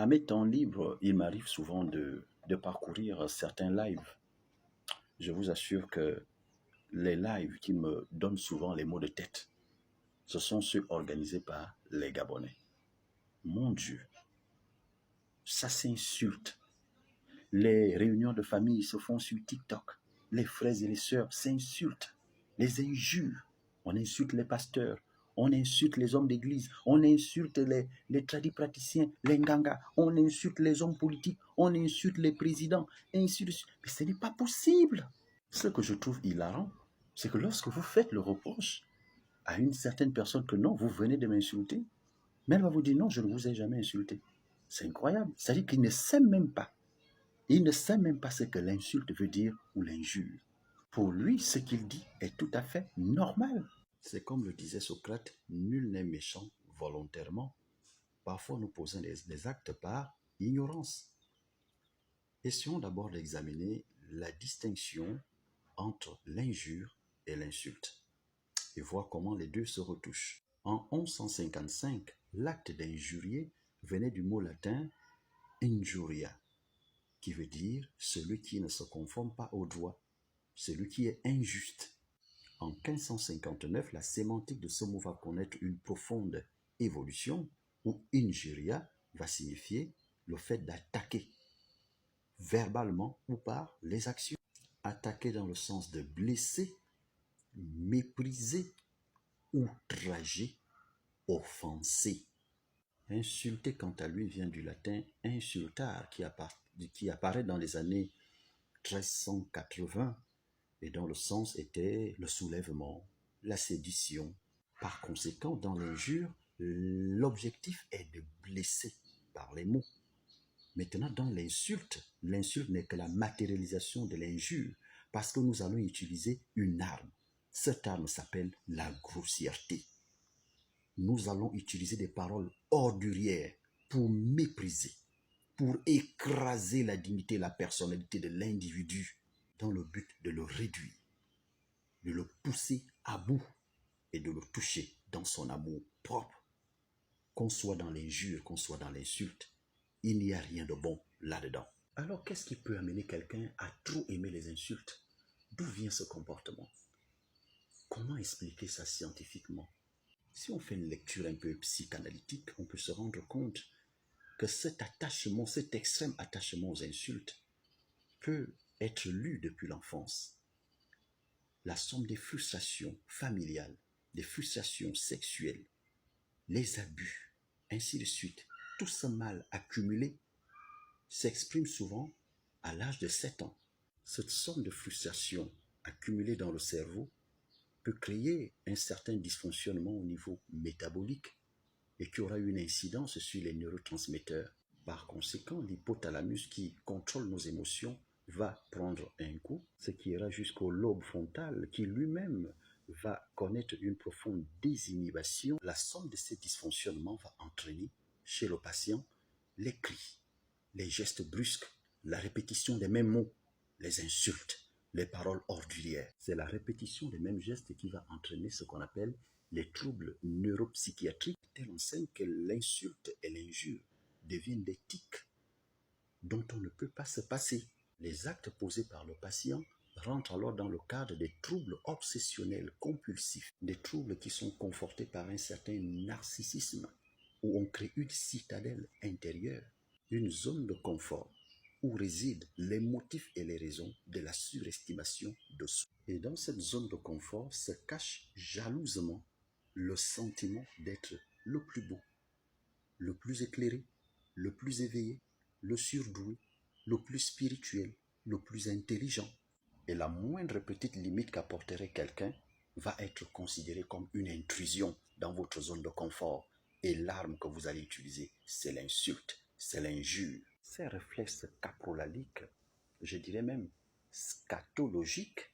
À mes temps libres, il m'arrive souvent de parcourir certains lives. Je vous assure que les lives qui me donnent souvent les maux de tête, ce sont ceux organisés par les Gabonais. Mon Dieu, ça s'insulte. Les réunions de famille se font sur TikTok. Les frères et les sœurs s'insultent, les injures. On insulte les pasteurs, on insulte les hommes d'église, on insulte les tradipraticiens, les ngangas, on insulte les hommes politiques, on insulte les présidents, ainsi de suite. Mais ce n'est pas possible. Ce que je trouve hilarant, c'est que lorsque vous faites le reproche à une certaine personne que non, vous venez de m'insulter, mais elle va vous dire non, je ne vous ai jamais insulté. C'est incroyable. C'est-à-dire qu'il ne sait même pas. Il ne sait même pas ce que l'insulte veut dire ou l'injure. Pour lui, ce qu'il dit est tout à fait normal. C'est comme le disait Socrate, nul n'est méchant volontairement. Parfois, nous posons des actes par ignorance. Essayons d'abord d'examiner la distinction entre l'injure et l'insulte et voir comment les deux se retouchent. En 1155, l'acte d'injurier venait du mot latin injuria, qui veut dire celui qui ne se conforme pas au droit, celui qui est injuste. En 1559, la sémantique de ce mot va connaître une profonde évolution où injuria va signifier le fait d'attaquer, verbalement ou par les actions. Attaquer dans le sens de blesser, mépriser, outrager, offenser. Insulter, quant à lui, vient du latin insultar, qui apparaît dans les années 1380 et dont le sens était le soulèvement, la sédition. Par conséquent, dans l'injure, l'objectif est de blesser par les mots. Maintenant, dans l'insulte n'est que la matérialisation de l'injure, parce que nous allons utiliser une arme. Cette arme s'appelle la grossièreté. Nous allons utiliser des paroles ordurières pour mépriser, pour écraser la dignité et la personnalité de l'individu dans le but de le réduire, de le pousser à bout et de le toucher dans son amour propre. Qu'on soit dans l'injure, qu'on soit dans l'insulte, il n'y a rien de bon là-dedans. Alors, qu'est-ce qui peut amener quelqu'un à trop aimer les insultes? D'où vient ce comportement? Comment expliquer ça scientifiquement? Si on fait une lecture un peu psychanalytique, on peut se rendre compte que cet attachement, cet extrême attachement aux insultes peut être lu depuis l'enfance. La somme des frustrations familiales, des frustrations sexuelles, les abus, ainsi de suite, tout ce mal accumulé s'exprime souvent à l'âge de 7 ans. Cette somme de frustrations accumulées dans le cerveau peut créer un certain dysfonctionnement au niveau métabolique et qui aura une incidence sur les neurotransmetteurs. Par conséquent, l'hypothalamus qui contrôle nos émotions va prendre un coup, ce qui ira jusqu'au lobe frontal qui lui-même va connaître une profonde désinhibition. La somme de ces dysfonctionnements va entraîner chez le patient les cris, les gestes brusques, la répétition des mêmes mots, les insultes, les paroles ordurières. C'est la répétition des mêmes gestes qui va entraîner ce qu'on appelle les troubles neuropsychiatriques. Elle enseigne que l'insulte et l'injure deviennent des tics dont on ne peut pas se passer. Les actes posés par le patient rentrent alors dans le cadre des troubles obsessionnels compulsifs, des troubles qui sont confortés par un certain narcissisme, où on crée une citadelle intérieure, une zone de confort, où résident les motifs et les raisons de la surestimation de soi. Et dans cette zone de confort se cache jalousement le sentiment d'être le plus beau, le plus éclairé, le plus éveillé, le surdoué, le plus spirituel, le plus intelligent. Et la moindre petite limite qu'apporterait quelqu'un va être considérée comme une intrusion dans votre zone de confort. Et l'arme que vous allez utiliser, c'est l'insulte, c'est l'injure. Ces réflexes caprolaliques, je dirais même scatologiques,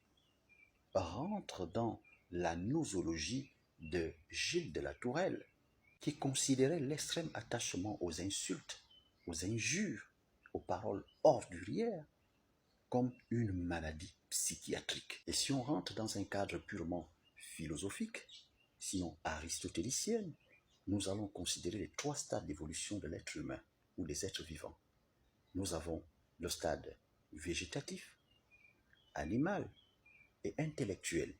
rentrent dans la nosologie de Gilles de la Tourelle, qui considérait l'extrême attachement aux insultes, aux injures, aux paroles ordurières comme une maladie psychiatrique. Et si on rentre dans un cadre purement philosophique, sinon aristotélicienne, nous allons considérer les 3 stades d'évolution de l'être humain. ou des êtres vivants. Nous avons le stade végétatif, animal et intellectuel.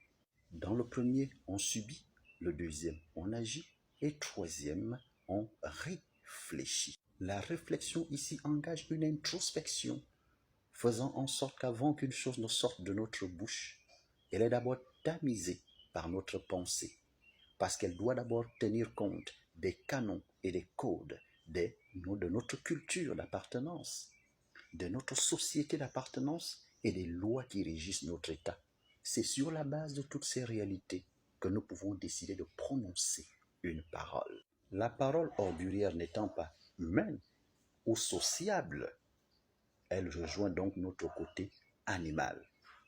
Dans le premier, on subit, le deuxième, on agit, et troisième, on réfléchit. La réflexion ici engage une introspection, faisant en sorte qu'avant qu'une chose ne sorte de notre bouche, elle est d'abord tamisée par notre pensée, parce qu'elle doit d'abord tenir compte des canons et des codes de notre culture d'appartenance, de notre société d'appartenance et des lois qui régissent notre État. C'est sur la base de toutes ces réalités que nous pouvons décider de prononcer une parole. La parole ordurière n'étant pas humaine ou sociable, elle rejoint donc notre côté animal.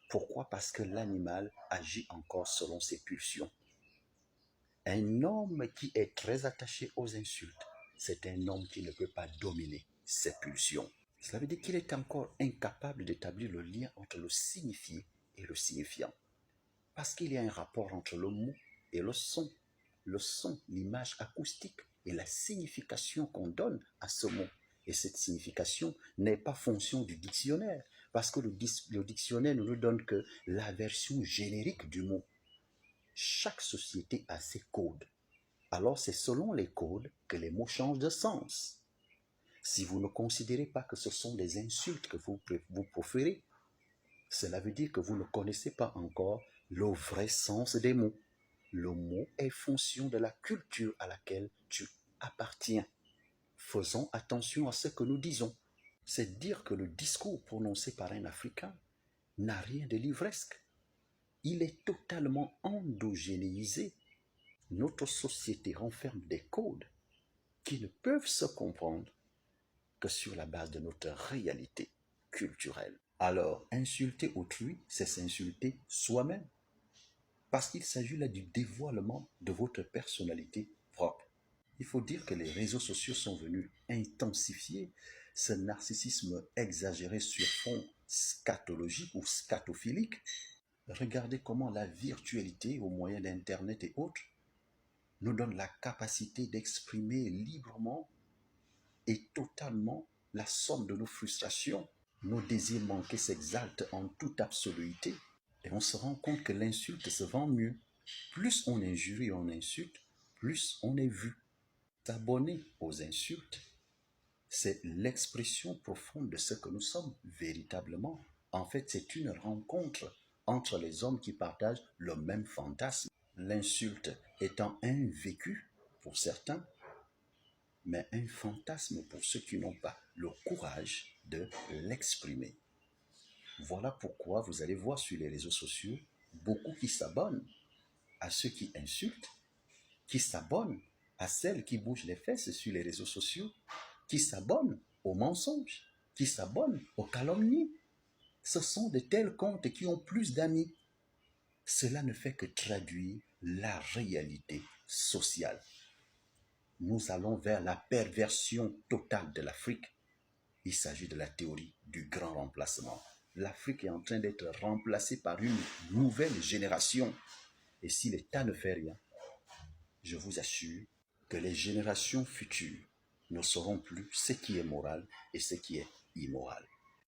Pourquoi? Parce que l'animal agit encore selon ses pulsions. Un homme qui est très attaché aux insultes, c'est un homme qui ne peut pas dominer ses pulsions. Cela veut dire qu'il est encore incapable d'établir le lien entre le signifié et le signifiant. Parce qu'il y a un rapport entre le mot et le son. Le son, l'image acoustique et la signification qu'on donne à ce mot. Et cette signification n'est pas fonction du dictionnaire, parce que le dictionnaire ne nous donne que la version générique du mot. Chaque société a ses codes. Alors c'est selon les codes que les mots changent de sens. Si vous ne considérez pas que ce sont des insultes que vous proférez, cela veut dire que vous ne connaissez pas encore le vrai sens des mots. Le mot est fonction de la culture à laquelle tu appartiens. Faisons attention à ce que nous disons. C'est dire que le discours prononcé par un Africain n'a rien de livresque. Il est totalement endogénéisé. Notre société renferme des codes qui ne peuvent se comprendre que sur la base de notre réalité culturelle. Alors, insulter autrui, c'est s'insulter soi-même. Parce qu'il s'agit là du dévoilement de votre personnalité propre. Il faut dire que les réseaux sociaux sont venus intensifier ce narcissisme exagéré sur fond scatologique ou scatophilique. Regardez comment la virtualité, au moyen d'Internet et autres, nous donne la capacité d'exprimer librement et totalement la somme de nos frustrations. Nos désirs manqués s'exaltent en toute absoluité et on se rend compte que l'insulte se vend mieux. Plus on injurie et on insulte, plus on est vu. S'abonner aux insultes, c'est l'expression profonde de ce que nous sommes véritablement. En fait, c'est une rencontre entre les hommes qui partagent le même fantasme. L'insulte étant un vécu pour certains, mais un fantasme pour ceux qui n'ont pas le courage de l'exprimer. Voilà pourquoi vous allez voir sur les réseaux sociaux beaucoup qui s'abonnent à ceux qui insultent, qui s'abonnent à celles qui bougent les fesses sur les réseaux sociaux, qui s'abonnent aux mensonges, qui s'abonnent aux calomnies. Ce sont de tels comptes qui ont plus d'amis. Cela ne fait que traduire la réalité sociale. Nous allons vers la perversion totale de l'Afrique. Il s'agit de la théorie du grand remplacement. L'Afrique est en train d'être remplacée par une nouvelle génération. Et si l'État ne fait rien, je vous assure que les générations futures ne sauront plus ce qui est moral et ce qui est immoral.